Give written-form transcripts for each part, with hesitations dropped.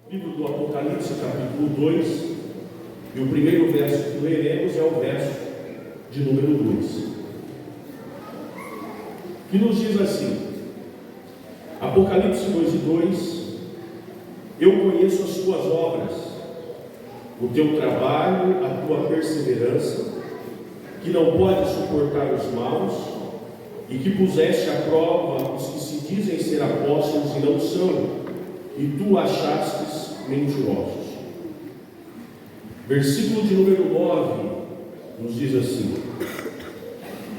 Livro do Apocalipse, capítulo 2, e o primeiro verso que leremos é o verso de número 2, que nos diz assim: Apocalipse 2 e 2: Eu conheço as tuas obras, o teu trabalho, a tua perseverança, que não pode suportar os maus, e que puseste à prova os que se dizem ser apóstolos e não são, e tu achastes mentirosos. Versículo de número 9 nos diz assim: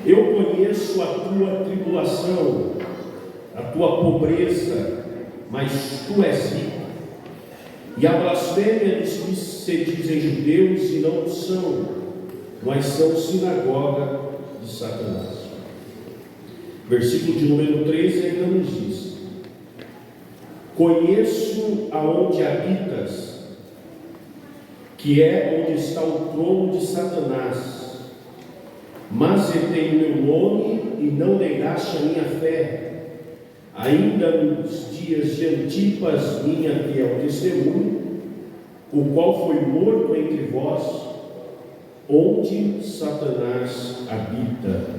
Eu conheço a tua tribulação, a tua pobreza, mas tu és rico, e a blasfêmia dos que se dizem judeus e não são, mas são sinagoga de Satanás. Versículo de número 13 ainda nos diz: Conheço aonde habitas, que é onde está o trono de Satanás, mas retém o meu nome e não negaste a minha fé, ainda nos dias de Antipas, minha fiel testemunha, o qual foi morto entre vós, onde Satanás habita.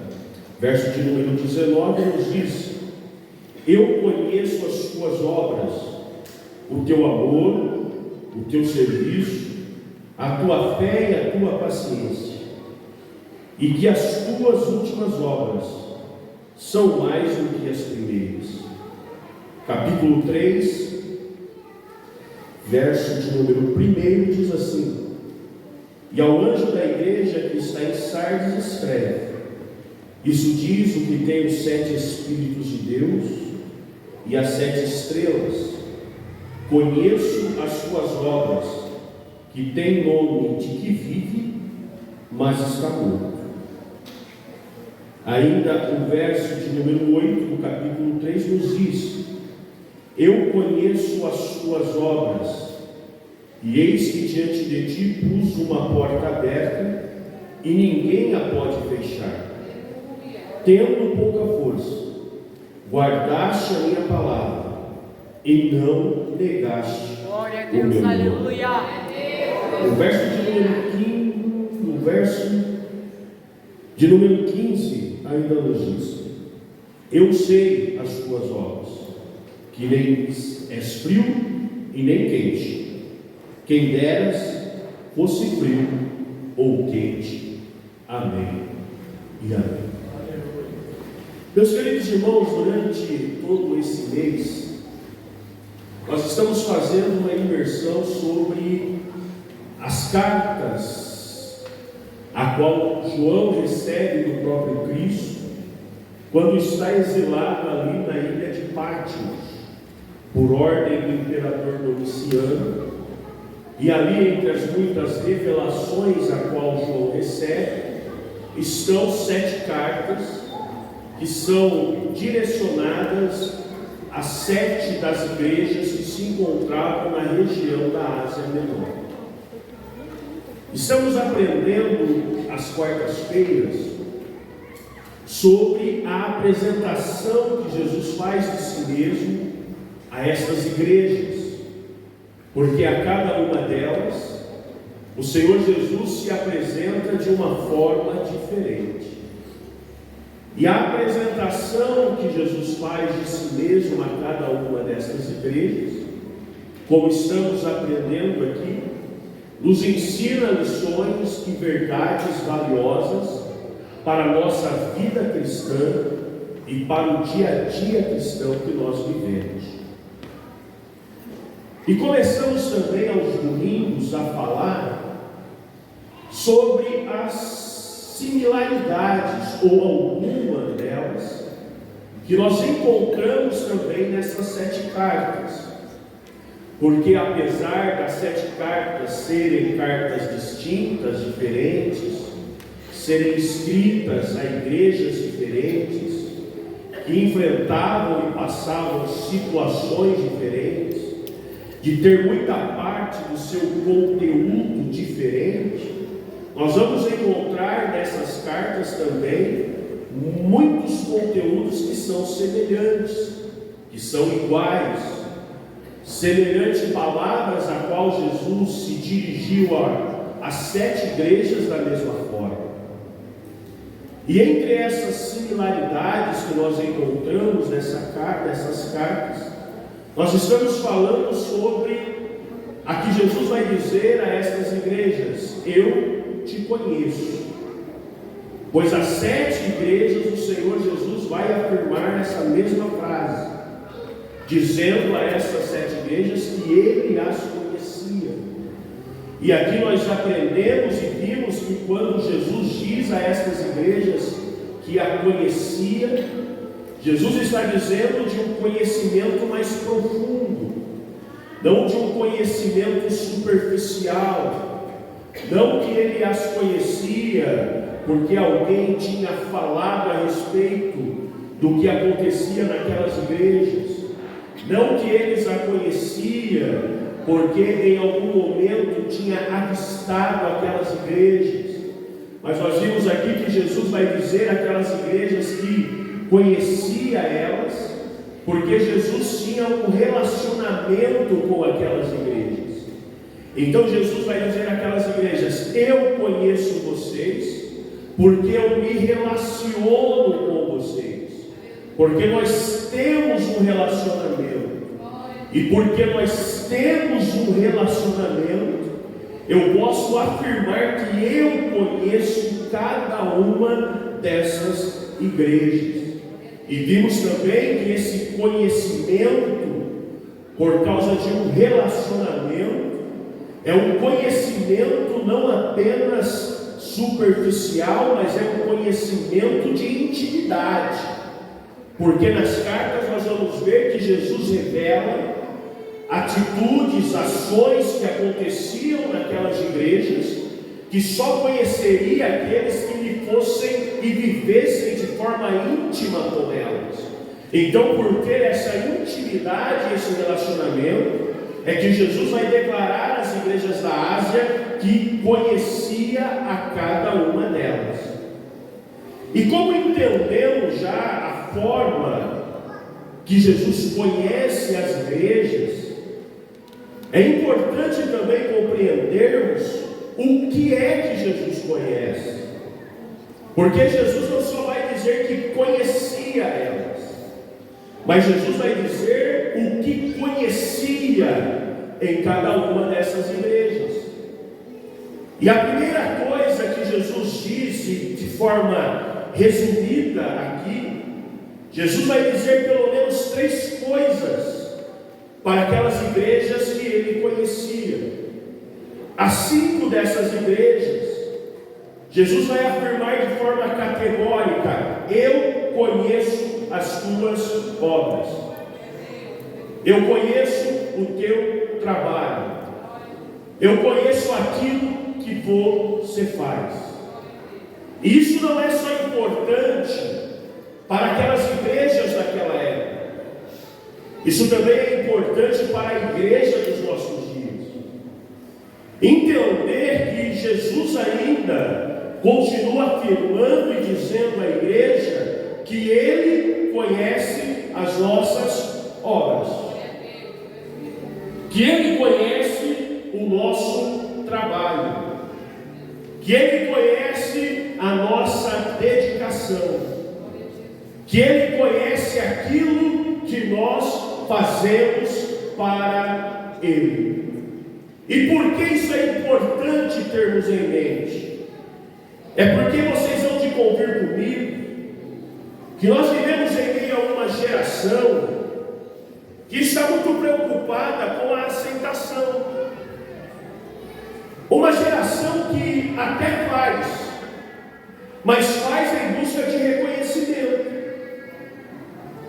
Verso de número 19 nos diz: Eu conheço as tuas obras, o teu amor, o teu serviço, a tua fé e a tua paciência, e que as tuas últimas obras são mais do que as primeiras. Capítulo 3, verso de número 1 diz assim: E ao anjo da igreja que está em Sardes escreve: Isso diz o que tem os 7 Espíritos de Deus e as 7 estrelas. Conheço as tuas obras, que tem nome de que vive, mas está morto. Ainda o verso de número 8 do capítulo 3 nos diz: Eu conheço as tuas obras, e eis que diante de ti pus uma porta aberta, e ninguém a pode fechar. Tendo pouca força, guardaste a minha palavra, e não negaste o meu nome. Aleluia. O verso de número 15, o verso de número 15 ainda nos diz: Eu sei as tuas obras, que nem és frio e nem quente. Quem deras fosse frio ou quente. Amém e amém. Meus queridos irmãos, durante todo esse mês, nós estamos fazendo uma imersão sobre as cartas a qual João recebe do próprio Cristo quando está exilado ali na ilha de Patmos, por ordem do imperador Domiciano. E ali, entre as muitas revelações a qual João recebe, estão 7 cartas que são direcionadas às 7 das igrejas que se encontravam na região da Ásia Menor. Estamos aprendendo às quartas-feiras sobre a apresentação que Jesus faz de si mesmo a estas igrejas, porque a cada uma delas o Senhor Jesus se apresenta de uma forma diferente. E a apresentação que Jesus faz de si mesmo a cada uma dessas igrejas, como estamos aprendendo aqui, nos ensina lições e verdades valiosas para a nossa vida cristã e para o dia a dia cristão que nós vivemos. E começamos também aos domingos a falar sobre as similaridades, ou alguma delas, que nós encontramos também nessas 7 cartas. Porque apesar das 7 cartas serem cartas distintas, diferentes, serem escritas a igrejas diferentes, que enfrentavam e passavam situações diferentes, de ter muita parte do seu conteúdo diferente, nós vamos encontrar nessas cartas também muitos conteúdos que são semelhantes, que são iguais, semelhantes palavras a qual Jesus se dirigiu às 7 igrejas da mesma forma. E entre essas similaridades que nós encontramos nessas cartas, nós estamos falando sobre a que Jesus vai dizer a estas igrejas: eu te conheço. Pois as 7 igrejas o Senhor Jesus vai afirmar essa mesma frase, dizendo a essas 7 igrejas que Ele as conhecia. E aqui nós aprendemos e vimos que quando Jesus diz a estas igrejas que a conhecia, Jesus está dizendo de um conhecimento mais profundo, não de um conhecimento superficial, não que Ele as conhecia porque alguém tinha falado a respeito do que acontecia naquelas igrejas, não que eles a conhecia porque em algum momento tinha avistado aquelas igrejas, mas nós vimos aqui que Jesus vai dizer àquelas igrejas que conhecia elas, porque Jesus tinha um relacionamento com aquelas igrejas. Então Jesus vai dizer àquelas igrejas: eu conheço vocês, porque eu me relaciono com vocês, porque nós temos um relacionamento, e porque nós temos um relacionamento, eu posso afirmar que eu conheço cada uma dessas igrejas. E vimos também que esse conhecimento, por causa de um relacionamento, é um conhecimento não apenas superficial, mas é um conhecimento de intimidade, porque nas cartas nós vamos ver que Jesus revela atitudes, ações que aconteciam naquelas igrejas, que só conheceria aqueles que lhe fossem e vivessem de forma íntima com elas. Então, por ter essa intimidade, esse relacionamento, é que Jesus vai declarar às igrejas da Ásia que conhecia a cada uma delas. E como entendemos já a forma que Jesus conhece as igrejas, é importante também compreendermos o que é que Jesus conhece. Porque Jesus não só vai dizer que conhecia elas, mas Jesus vai dizer o que conhecia em cada uma dessas igrejas. E a primeira coisa que Jesus disse de forma resumida aqui, Jesus vai dizer pelo menos 3 coisas para aquelas igrejas que ele conhecia. As 5 dessas igrejas, Jesus vai afirmar de forma categórica: eu conheço as tuas obras, eu conheço o teu trabalho, eu conheço aquilo que você faz. E isso não é só importante para aquelas igrejas daquela época, isso também é importante para a igreja dos nossos dias. Entender que Jesus ainda continua afirmando e dizendo à igreja que Ele conhece as nossas obras, que Ele conhece o nosso trabalho, que Ele conhece a nossa dedicação, que Ele conhece aquilo que nós fazemos para Ele. E por que isso é importante termos em mente? É porque vocês vão de convir comigo que nós vivemos em meio a uma geração que está muito preocupada com a aceitação. Uma geração que até faz, mas faz em busca de reconhecimento.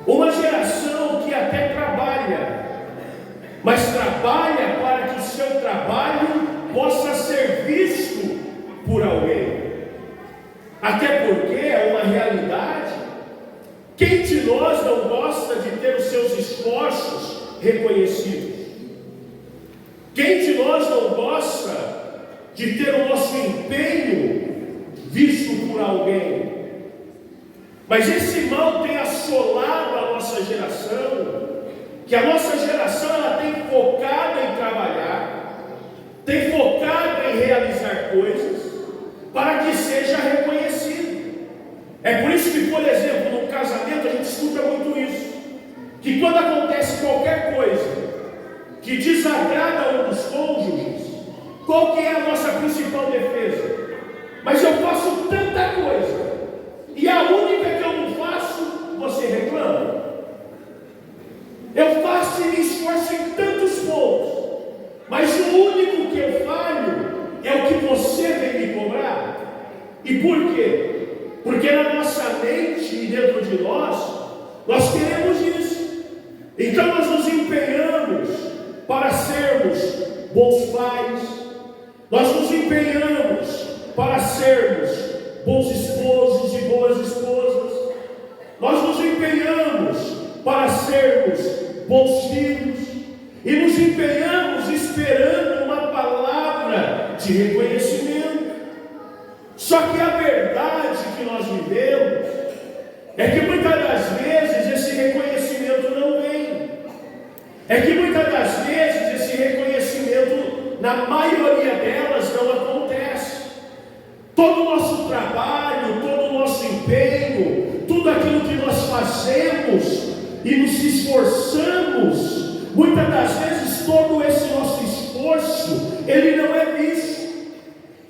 Uma geração que até trabalha, mas trabalha para que o seu trabalho possa ser visto por alguém. Até porque é uma realidade. Quem de nós não gosta de ter os seus esforços reconhecidos? Quem de nós não gosta de ter o nosso empenho visto por alguém? Mas esse mal tem assolado a nossa geração, que a nossa geração ela tem focado em trabalhar, tem focado em realizar coisas, para que seja reconhecido. É por isso que, por exemplo, no casamento a gente escuta muito isso, que quando acontece qualquer coisa que desagrada um dos cônjuges, qual que é a nossa principal defesa? Mas eu faço tanta coisa, e a única que eu não faço, você reclama. Eu faço e me esforço em tantos pontos, mas o único que eu falho é o que você vem me cobrar. E por quê? Porque na nossa mente e dentro de nós queremos isso. Então nós nos empenhamos para sermos bons pais, nós nos empenhamos para sermos bons esposos e boas esposas, nós nos empenhamos para sermos bons filhos, e nos empenhamos esperando uma palavra de reconhecimento. Só que a verdade que nós vivemos é que muitas das vezes esse reconhecimento não vem. É que muitas das vezes esse reconhecimento, na maioria delas, não acontece. Todo o nosso trabalho, todo o nosso empenho, tudo aquilo que nós fazemos e nos esforçamos, muitas das vezes todo esse nosso esforço, ele não é visto.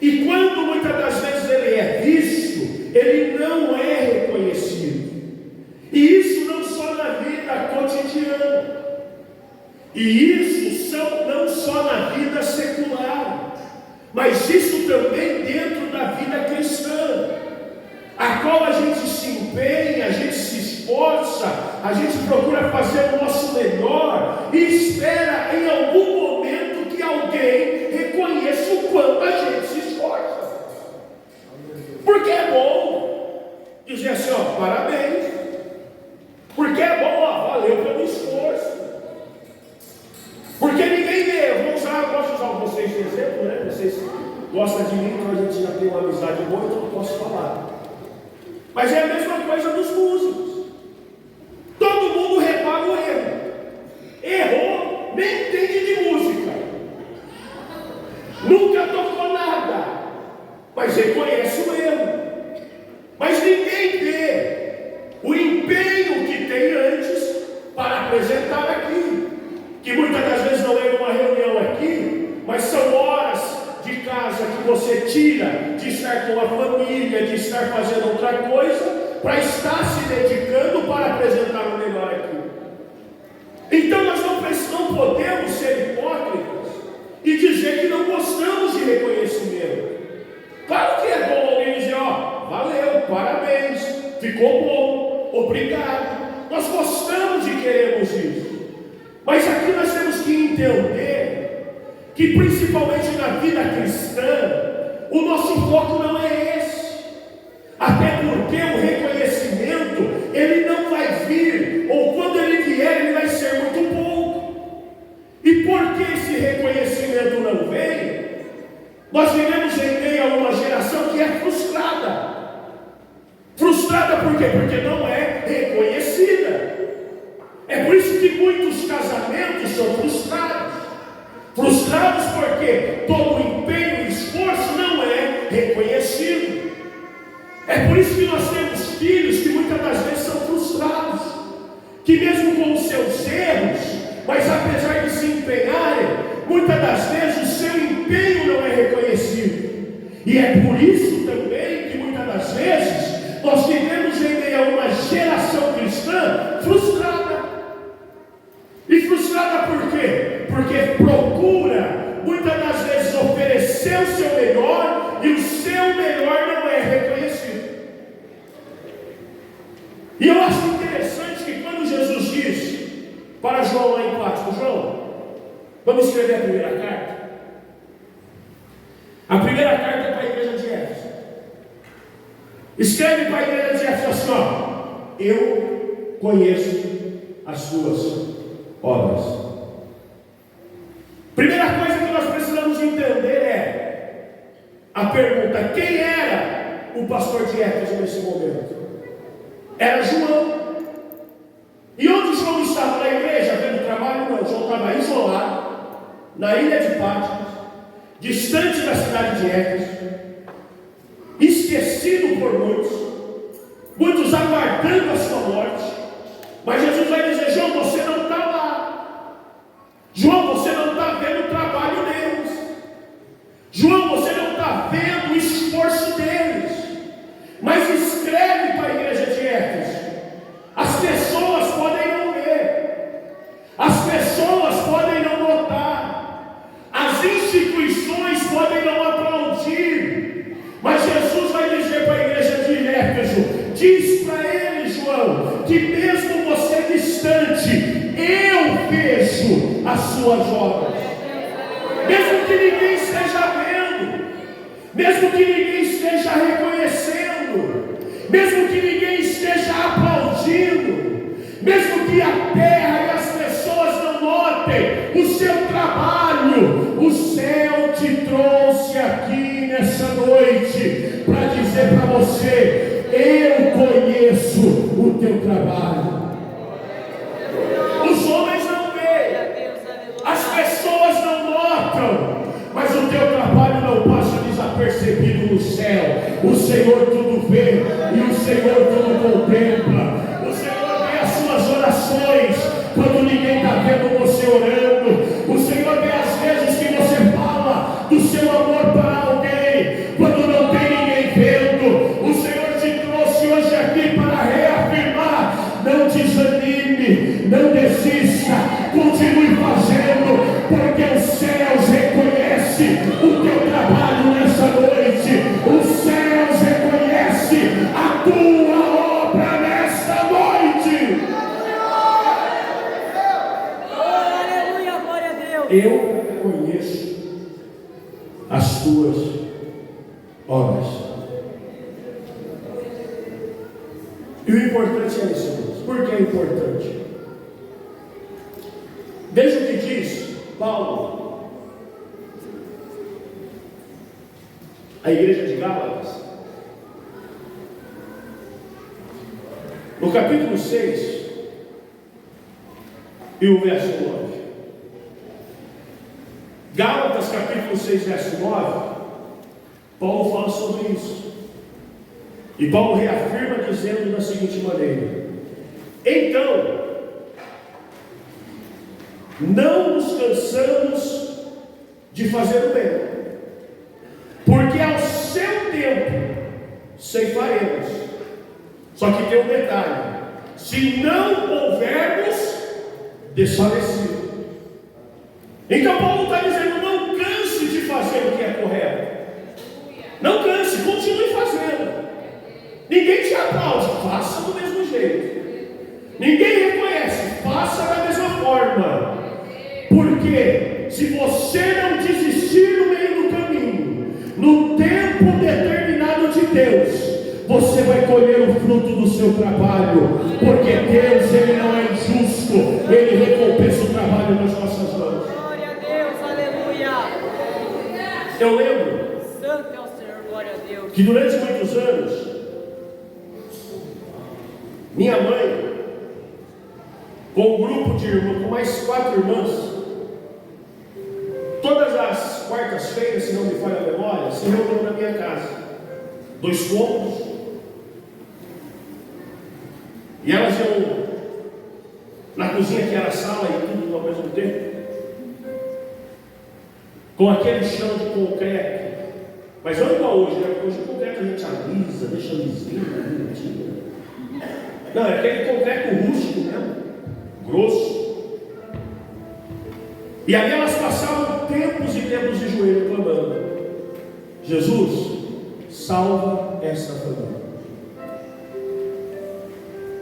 E quando muitas das vezes ele é visto, ele não é reconhecido. E isso não só na vida cotidiana, e isso não só na vida secular, mas isso também dentro da vida cristã, a qual a gente se empenha, a gente se esforça, a gente procura fazer o nosso melhor e espera em algum momento que alguém reconheça o quanto a gente se esforça. Porque é bom dizer assim, ó, parabéns. Porque é bom, ó, valeu pelo esforço. Porque ninguém vê, eu gosto de usar vocês de exemplo, né? Vocês gostam de mim, então a gente já tem uma amizade boa, então eu posso falar. Mas é a mesma coisa dos músicos. Todo mundo repara o erro. Errou, nem entende de música. Nunca tocou nada, mas reconhece o erro. Mas ninguém vê o empenho que tem antes para apresentar aqui. Que muitas das vezes não é uma reunião aqui, mas são horas de casa que você tira de estar com a família, de estar fazendo outra coisa, para estar se dedicando para apresentar o melhor aqui. Então nós não podemos ser hipócritas e dizer que não gostamos de reconhecimento. Claro que é bom alguém dizer, ó, valeu, parabéns, ficou bom, obrigado. Nós gostamos e queremos isso. Mas aqui nós temos que entender que principalmente na vida cristã, o nosso foco não é esse. Até porque o reconhecimento, ele não vai vir, ou quando ele vier, ele vai ser muito pouco. E por que esse reconhecimento não vem? Nós vivemos em meio a uma geração que é frustrada. Frustrada por quê? Porque não é reconhecida. É por isso que muitos casamentos são frustrados. Frustrados porque todo o empenho e esforço não é reconhecido. É por isso que nós temos filhos que muitas das vezes são frustrados, que mesmo com os seus erros, mas apesar de se empenharem, muitas das vezes o seu empenho não é reconhecido. E é por isso também que muitas das vezes nós vivemos em meio a uma geração cristã frustrada. E frustrada por quê? Porque procura muitas das vezes oferecer o seu melhor e o seu melhor não é reconhecido. E eu acho interessante que quando Jesus diz para João lá em Pátio, João, vamos escrever a primeira carta. A primeira carta é para a igreja de Éfeso. Escreve para a igreja de Éfeso assim, ó, eu conheço as suas obras. Primeira coisa que nós precisamos entender é a pergunta: quem era o pastor de Éfeso nesse momento? Era João. E onde João estava? Na igreja, vendo trabalho? Não, João estava isolado, na ilha de Patmos, distante da cidade de Éfeso, esquecido por muitos aguardando a sua morte. Mas Jesus vai dizer: João, você não está lá. João, você não está vendo o trabalho deles. João, você não está vendo o esforço deles. Mas escreve para a igreja de Éfeso. As pessoas podem não ver, as pessoas podem não notar, as instituições podem não aplaudir, mas Jesus vai dizer para a igreja de Éfeso: diz para ele, João, que mesmo você distante, eu vejo as suas obras. Mesmo que ninguém esteja vendo, mesmo que ninguém esteja reconhecendo, mesmo que ninguém esteja aplaudindo, mesmo que a terra e as pessoas não notem o seu trabalho, o céu te trouxe aqui nessa noite para dizer para você: eu conheço o teu trabalho. Os homens não veem, as pessoas não notam, mas o teu trabalho não passa desapercebido no céu. O Senhor tudo vê e o Senhor tudo contempla. O Senhor vê as suas orações quando ninguém está vendo você orando. O Senhor vê as vezes que você fala do seu amor para alguém quando não tem ninguém vendo. O Senhor te trouxe hoje aqui para reafirmar: não desanime, não desista, continue fazendo, porque os céus reconhecem o teu trabalho nessa noite. Os céus reconhecem a tua obra nesta noite. Aleluia, glória a Deus. Eu conheço as tuas obras. E o importante é isso, irmãos. Por que é importante? Veja o que diz Paulo à igreja de Gálatas, no capítulo 6 e o verso 9. Gálatas capítulo 6, verso 9, Paulo fala sobre isso. E Paulo reafirma dizendo da seguinte maneira: então, não nos cansamos de fazer o bem, porque ao seu tempo ceifaremos. Só que tem um detalhe: se não houvermos desfalecido. Então Paulo está dizendo: não canse de fazer o que é correto. Não canse, continue fazendo. Ninguém te aplaude, faça do mesmo jeito. Ninguém reconhece, faça da mesma forma. Porque se você não desistir no meio do caminho, no tempo determinado de Deus, você vai colher o fruto do seu trabalho. Porque Deus, Ele não é injusto, Ele recompensa o trabalho nas nossas mãos. Glória a Deus, aleluia. Eu lembro Santo é o Senhor, glória a Deus. que durante muitos anos, minha mãe, com um grupo de irmãos, com mais 4 irmãs, todas as quartas-feiras, se não me falha a memória, se reuniam na minha casa. 2 cômodos. E elas iam na cozinha, que era a sala e tudo ao mesmo tempo, com aquele chão de concreto. Mas não igual hoje, né? Porque hoje o concreto a gente alisa, deixa lisinho, bonitinho. Não, é aquele concreto rústico mesmo, grosso. E ali elas passavam tempos e tempos de joelho clamando: Jesus, salva essa família.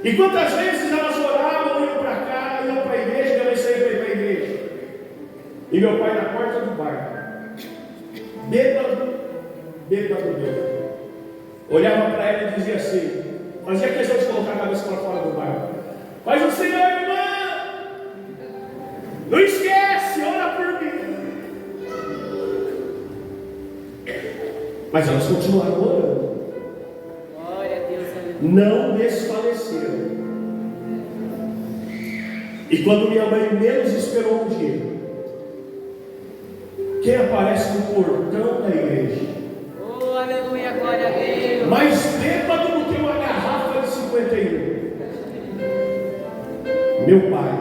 E quantas vezes elas oravam, iam para cá, iam para a igreja, minha mãe saía para ir para a igreja. E meu pai na porta do bar, bêbado, olhava para ela e dizia assim, fazia questão de colocar a cabeça para fora do bar: Faz o Senhor, irmã. Não esquece, ora por mim. Mas elas continuaram orando. Glória a Deus. Não desfaleceram. E quando minha mãe menos esperou um dia, quem aparece no portão da igreja? Oh, aleluia, glória a Deus. Mais bêbado do que uma garrafa de 51. Meu pai.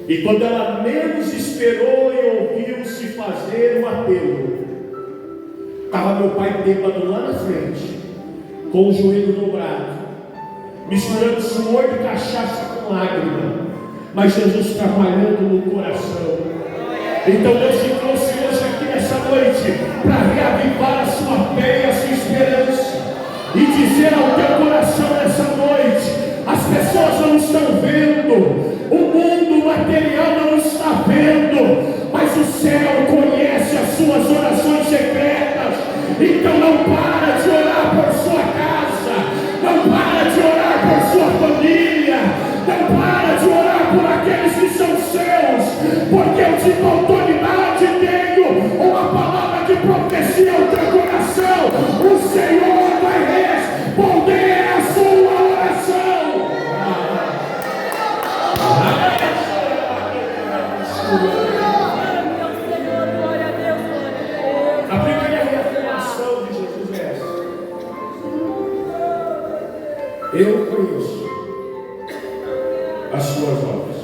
E quando ela menos esperou e ouviu-se fazer um apelo, estava meu pai bêbado lá na frente, com o joelho dobrado, misturando suor de cachaça com lágrima, mas Jesus trabalhando no coração. Então Deus te trouxe hoje aqui nessa noite para reavivar a sua fé e a sua esperança e dizer ao teu coração nessa noite: as pessoas não estão vendo, o mundo material não está vendo, mas o céu conhece as suas orações secretas. Então não para de orar por sua casa, não para de orar por sua família, não para de orar por aqueles que são seus, porque eu te dou autoridade, tenho uma palavra de profecia ao teu coração. O Senhor vai responder a sua oração. A primeira reafirmação de Jesus é essa: eu conheço as suas obras.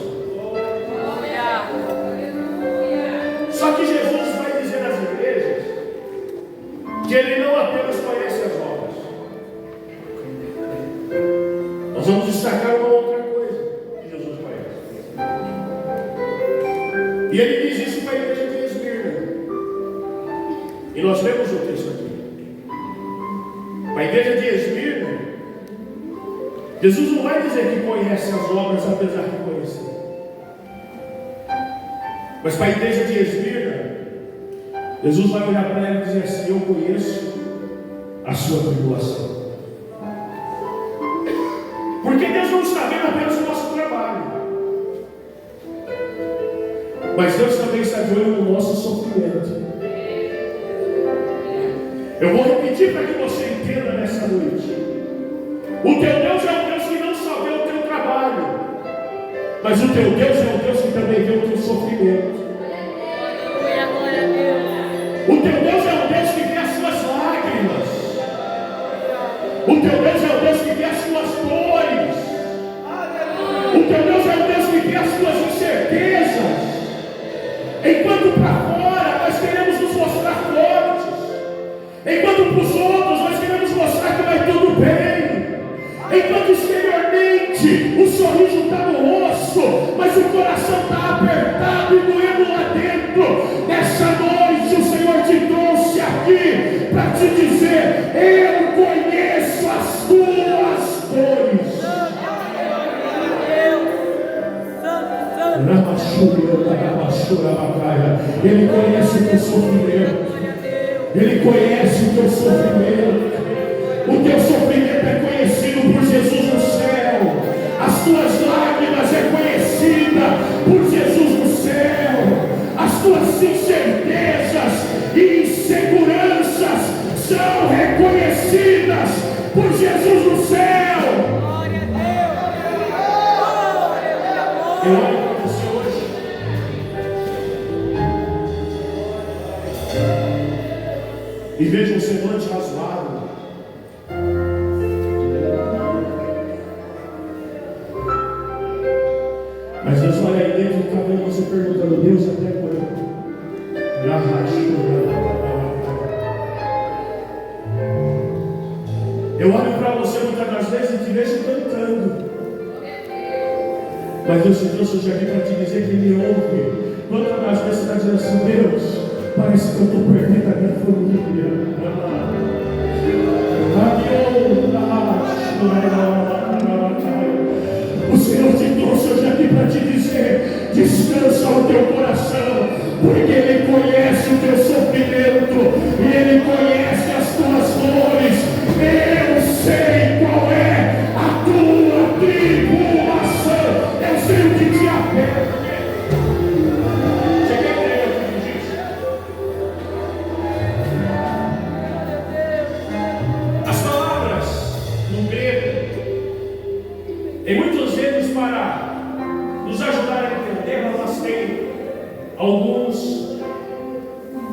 Só que Jesus vai dizer às igrejas que Ele não apenas conhece as obras. Nós vamos destacar uma outra coisa que Jesus conhece. E Ele diz isso para a igreja de Esmirna. E nós lemos o texto aqui. Para a igreja de Esmirna, Jesus não vai dizer que conhece as obras apesar de conhecer. Mas para a igreja de Esmirna, Jesus vai olhar para ela e dizer assim: eu conheço a sua tribulação. Porque Deus não está vendo apenas o nosso trabalho, mas Deus também está de olho no nosso sofrimento. Eu vou repetir para que você entenda nessa noite: o teu Deus é um Deus que não só vê o teu trabalho, mas o teu Deus é um Deus que também vê o teu sofrimento. O teu Deus é um Deus que vê as suas lágrimas. O teu Deus é um Deus que vê as suas dores. O teu Deus é um Deus que vê as suas incertezas. Enquanto para fora nós queremos nos mostrar fortes, enquanto para os outros nós queremos mostrar que vai tudo bem, enquanto exteriormente o sorriso está no rosto, mas o coração está apertado e doendo lá dentro. Nessa noite o Senhor te trouxe aqui para te dizer: eu conheço as tuas dores. Ele conhece o teu sofrimento. Ele conhece o teu sofrimento. O teu sofrimento é conhecido por Jesus no céu. As tuas lágrimas é conhecida por Jesus no céu. As tuas incertezas e inseguranças são reconhecidas por Jesus no céu. Eu olho para você hoje e vejo um semblante razoável. Mas Deus olha aí dentro do cabelo, você perguntando: Deus, até quando? Eu olho para você muitas das vezes e te vejo cantando. Mas Deus te trouxe hoje aqui para te dizer que Ele ouve. Quantas das vezes você está dizendo assim: Deus, parece que eu estou perdendo a minha família. O Senhor te trouxe hoje aqui para te dizer: descansa o teu coração, porque Ele conhece o teu sofrimento e Ele conhece as tuas dores. Eu sei qual é a tua alguns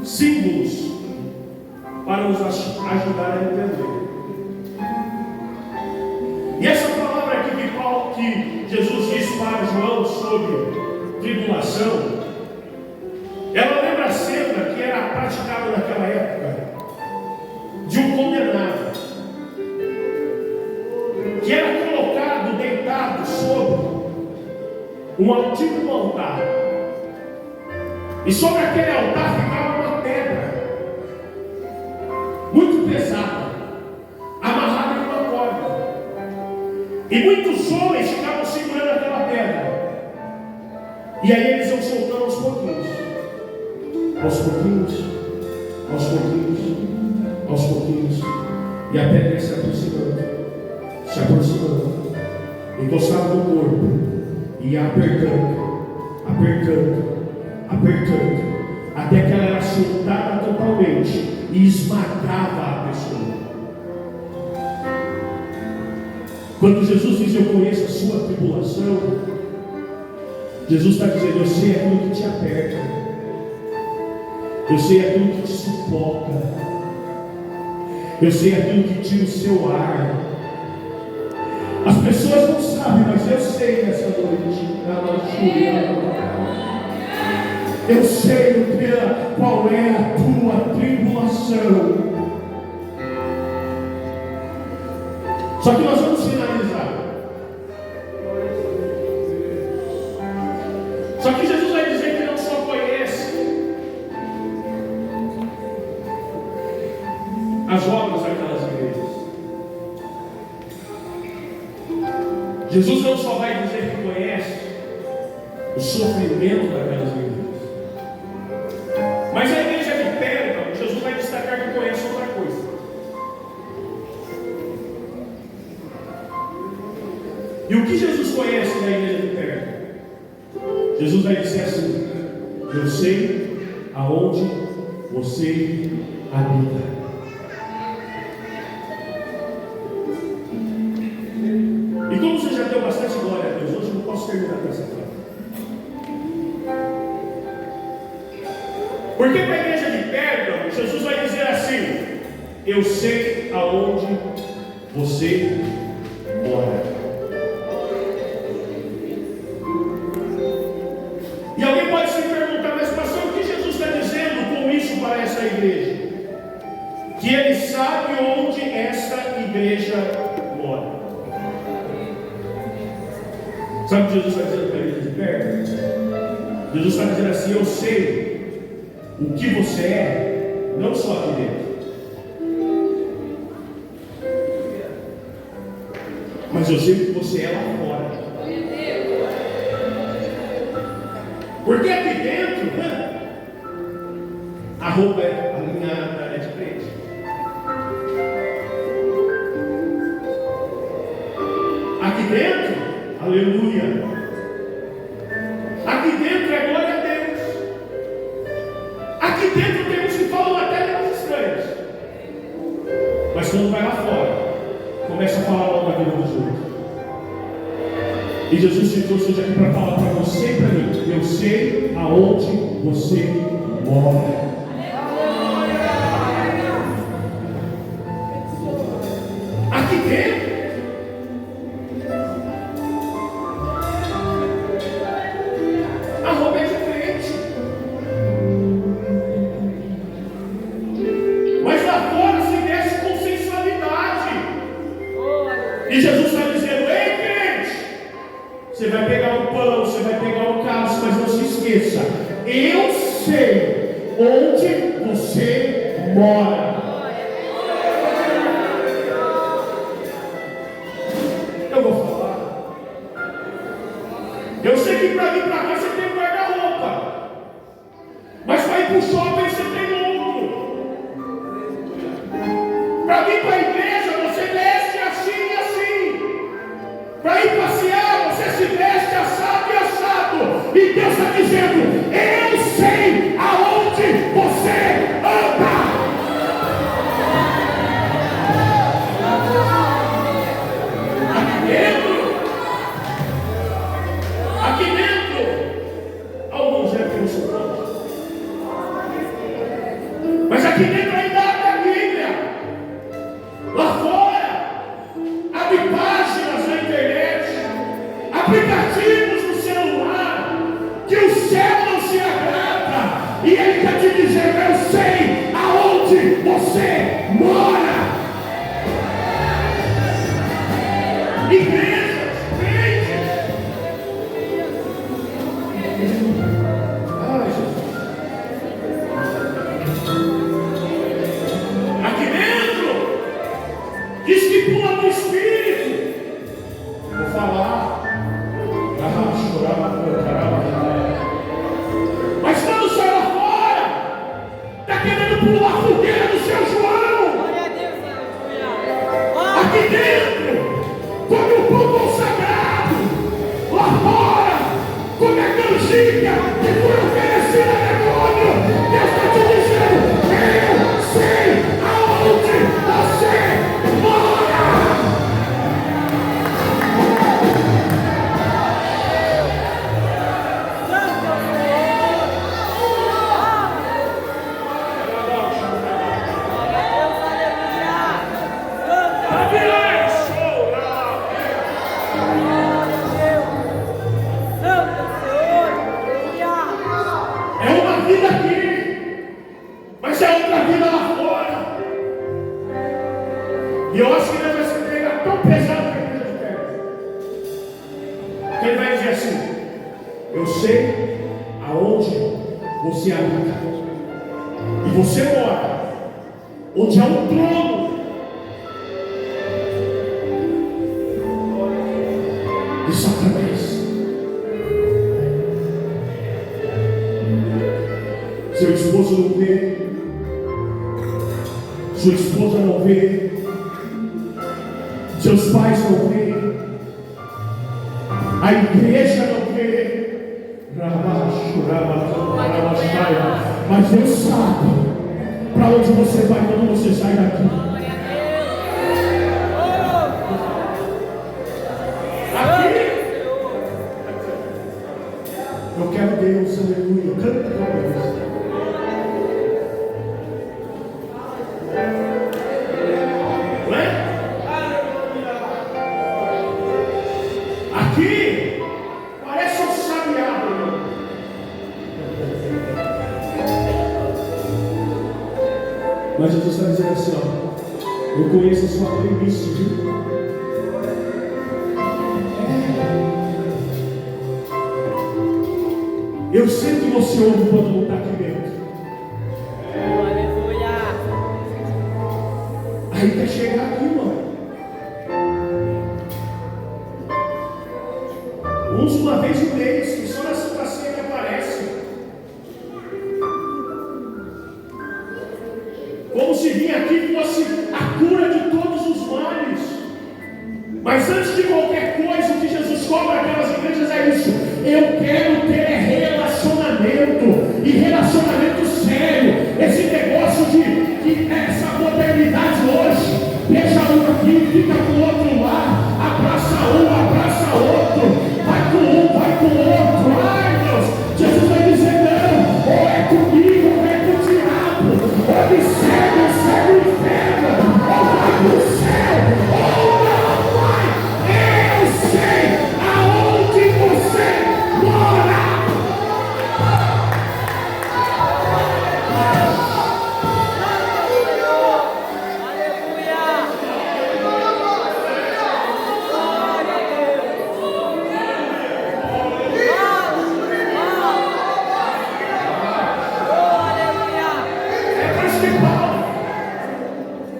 símbolos para nos ajudar a entender. E essa palavra aqui que Jesus diz para João sobre tribulação, ela lembra a cena que era praticada naquela época de um condenado que era colocado, deitado sobre um altíssimo altar, e sobre aquele altar ficava uma pedra muito pesada, amarrada em uma corda, e muitos homens ficavam segurando aquela pedra, e aí eles iam soltando aos pouquinhos, aos pouquinhos, aos pouquinhos, aos pouquinhos, e a pedra ia se aproximando, encostava no corpo, ia apertando, até que ela era soltada totalmente e esmagava a pessoa. Quando Jesus diz: eu conheço a sua tribulação, Jesus está dizendo: eu sei aquilo que te aperta, eu sei aquilo que te sufoca, eu sei aquilo que tira o seu ar. As pessoas não sabem, mas eu sei nessa noite. Eu sei qual é a tua tribulação. Só que nós vamos finalizar. Só que Jesus vai dizer que não só conhece as obras daquelas igrejas. Jesus não só vai dizer que conhece o sofrimento daquelas igrejas, mas a igreja de Pérgamo, Jesus vai destacar que conhece outra coisa. E o que Jesus conhece da igreja de Pérgamo? Jesus vai dizer assim: eu sei aonde você habita. E como você já deu bastante glória a Deus, hoje eu não posso terminar com essa frase. Porque para a igreja de Pérgamo, Jesus vai dizer assim: eu sei aonde você mora. E alguém pode se perguntar: mas pastor, o que Jesus está dizendo com isso para essa igreja? Que ele sabe onde essa igreja mora. Sabe o que Jesus está dizendo para a igreja de Pérgamo? Jesus está dizendo assim: eu sei o que você é, não só aqui dentro, mas eu sei o que você é lá fora. Porque aqui dentro, a roupa alinhada é de crente. Aqui dentro, aleluia. Aqui dentro é glória a Deus. Aqui dentro tem uns que falam até línguas estranhas. Mas quando vai lá fora, começa a falar mal da vida dos outros. E Jesus te trouxe hoje aqui para falar para você e para mim: eu sei aonde você mora. Aqui dentro, a roupa é diferente, mas lá fora se veste com sensualidade. E Jesus está dizendo: ei, crente, você vai pegar o pão, você vai pegar o cálice, mas não se esqueça, eu sei onde você mora. Eu vou falar. Eu sei que para vir para cá você tem um guarda-roupa, mas para ir para o shopping você tem outro. Para vir para a igreja você veste assim e assim. Para ir passear você se veste assado e assado. E Deus está dizendo: eu sei aonde você anda. Aqui dentro, alguns já têm o suporte. sei aonde você habita. E você mora onde há um trono de Satanás. Seu esposo não vê, sua esposa não vê, seus pais não vê, a igreja não vê, mas Deus sabe para onde você vai quando você sai daqui. Aqui eu quero Deus, aleluia. Canta com Deus. Aqui parece um sabiá, irmão. Mas Jesus está dizendo assim, ó, eu conheço a sua playlist, viu? Eu sei que você ouve quando não está aqui dentro. Aleluia. Aí quer chegar aqui, mano. Uns uma vez no mês, que só na Santa Ceia que aparece. Como se vir aqui fosse a cura de todos os males. Mas antes de qualquer coisa, o que Jesus cobra aquelas igrejas é isso. Eu quero ter relacionamento. E relacionamento sério. Esse negócio de essa modernidade hoje. Deixa um aqui, fica com o outro lá. Abraça um, abraça outro. Vai com um, vai com o outro. Ai, Deus. Jesus vai dizer não. Ou é comigo, ou é com o diabo. Ou me segue, segue o inferno. Ou vai pro céu, ou não vai. Eu sei aonde você mora.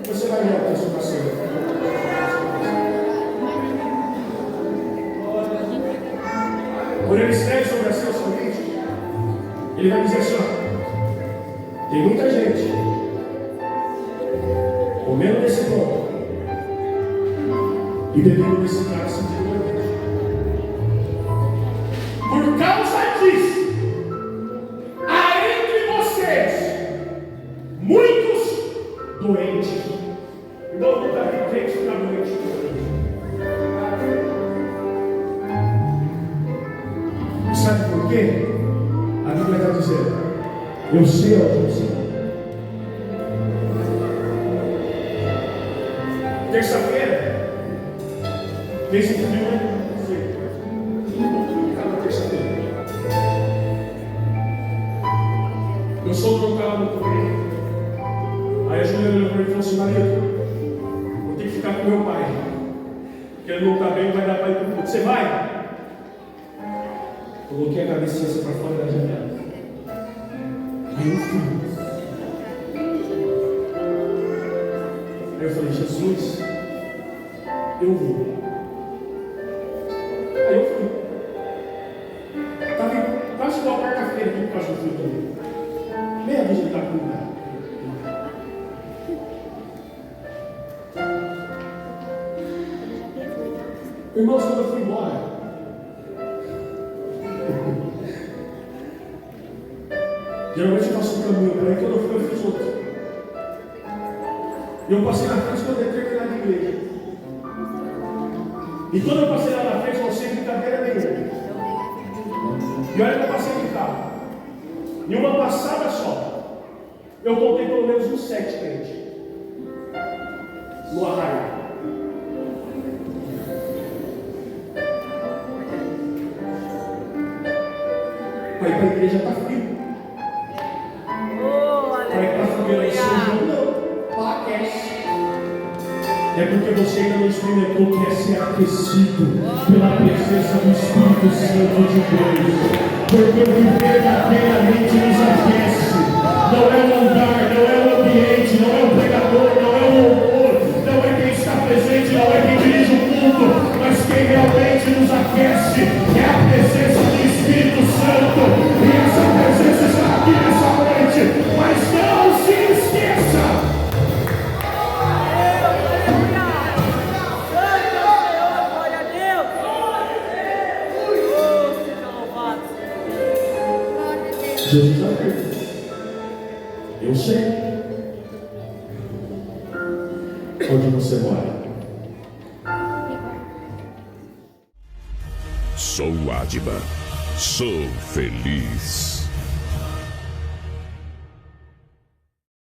Você vai ler o texto da ceia. Quando ele escreve sobre a ceia, ele vai dizer assim, ó, tem muita gente comendo desse pão e bebendo desse cálice individualmente. Por causa disso, há entre vocês muitos doentes. Então não está aqui crente ficar doente. E sabe por quê? A Bíblia está dizendo, eu sei onde você está. Terça-feira, fez um frio, né? Estava terça-feira. Meu sogro não estava no correio. Aí a Juliana olhou para mim e falou assim, marido, vou ter que ficar com meu pai. Porque ele não está bem, não vai dar para ir para o culto. Você vai? Coloquei a cabecinha para fora da janela. Aí eu fui. Aí eu falei, Jesus, eu vou. Aí eu fui. Estava quase igual a quarta-feira aqui por causa do frio também. Meia dúzia de tapuca. Irmãos, quando eu fui embora, geralmente eu faço um caminho, para aí quando eu fui, eu fiz outro. E eu passei na frente de uma determinada igreja. E quando eu passei lá na frente, não sei brincadeira nenhuma. E olha que eu passei de carro. Em uma passada só, eu contei pelo menos uns 7 crentes no arraio. Para ir para a igreja está frio. Para ir para a fogueira de São João, não. Para aquece. é porque você ainda não experimentou o que é ser aquecido pela presença do Espírito Santo de Deus. Porque o que verdadeiramente nos aquece não é o lugar, não é o ambiente, não é o pregador, não é o louvor, não é quem está presente, não é quem dirige o culto, mas quem realmente nos aquece é a presença do Espírito Santo. E essa presença está aqui nessa noite. Mas não se esqueça. Jesus afirma. Eu sei. Onde você mora? Sou Adba. Sou feliz.